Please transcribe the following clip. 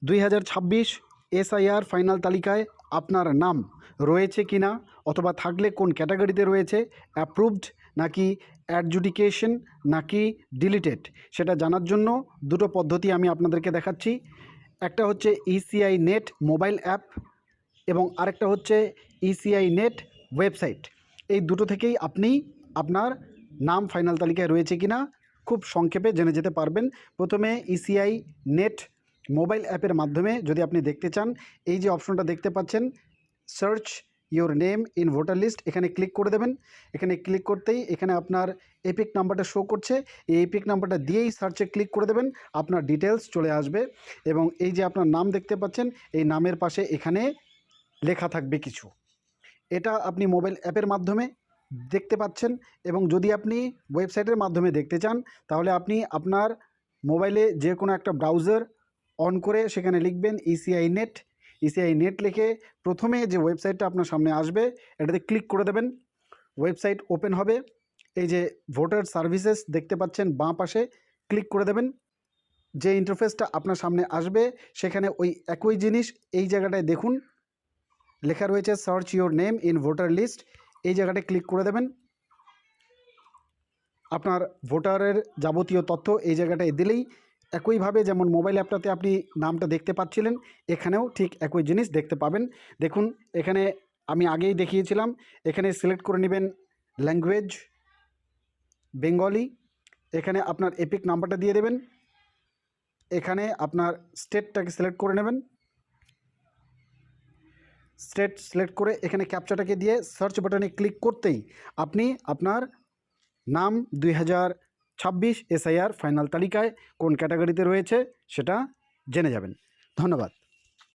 2026 SIR final তালিকায় আপনার নাম রয়েছে কি না, অথবা থাকলে কোন ক্যাটাগরিতে রয়েছে, অ্যাপ্রুভড নাকি অ্যাডজুডিকেশন নাকি ডিলিটেড, সেটা জানার জন্য দুটো পদ্ধতি আমি আপনাদেরকে দেখাচ্ছি। একটা হচ্ছে ইসিআই নেট মোবাইল অ্যাপ এবং আরেকটা হচ্ছে ইসিআই নেট ওয়েবসাইট। এই দুটো থেকেই আপনি আপনার নাম ফাইনাল তালিকায় রয়েছে কিনা খুব সংক্ষেপে জেনে যেতে পারবেন। প্রথমে ইসিআই নেট মোবাইল অ্যাপের মাধ্যমে যদি আপনি দেখতে চান, এই যে অপশনটা দেখতে পাচ্ছেন search your name in voter list, এখানে ক্লিক করে দেবেন। এখানে ক্লিক করতেই এখানে আপনার এপিক নাম্বারটা শো করছে, এই এপিক নাম্বারটা দিয়েই সার্চে ক্লিক করে দেবেন, আপনার ডিটেলস চলে আসবে। এবং এই যে আপনার নাম দেখতে পাচ্ছেন, এই নামের পাশে এখানে লেখা থাকবে কিছু, এটা আপনি মোবাইল অ্যাপের মাধ্যমে দেখতে পাচ্ছেন। এবং যদি আপনি ওয়েবসাইটের মাধ্যমে দেখতে চান, তাহলে আপনি আপনার মোবাইলে যে কোনো একটা ব্রাউজার অন করে সেখানে লিখবেন ইসিআই নেট। ইসিআই নেট লিখে প্রথমে যে ওয়েবসাইটটা আপনার সামনে আসবে এটাতে ক্লিক করে দেবেন, ওয়েবসাইট ওপেন হবে। এই যে ভোটার সার্ভিসেস দেখতে পাচ্ছেন বাঁ পাশে, ক্লিক করে দেবেন। যে ইন্টারফেসটা আপনার সামনে আসবে সেখানে ওই একই জিনিস এই জায়গাটায় দেখুন লেখা রয়েছে search your name in voter list, এই জায়গাটায় ক্লিক করে দেবেন। আপনার ভোটারের যাবতীয় তথ্য এই জায়গাটায় দিলেই একইভাবে যেমন মোবাইল অ্যাপটাতে আপনি নামটা দেখতে পাচ্ছিলেন, এখানেও ঠিক একই জিনিস দেখতে পাবেন। দেখুন এখানে আমি আগেই দেখিয়েছিলাম, এখানে সিলেক্ট করে নেবেন ল্যাঙ্গুয়েজ বেঙ্গলি, এখানে আপনার এপিক নাম্বারটা দিয়ে দেবেন, এখানে আপনার স্টেটটাকে সিলেক্ট করে নেবেন, স্টেট সিলেক্ট করে এখানে ক্যাপচাটাকে দিয়ে সার্চ বাটনে ক্লিক করতেই আপনি আপনার নাম 2026 এসআইআর ফাইনাল তালিকায় কোন ক্যাটাগরিতে রয়েছে সেটা জেনে যাবেন। ধন্যবাদ।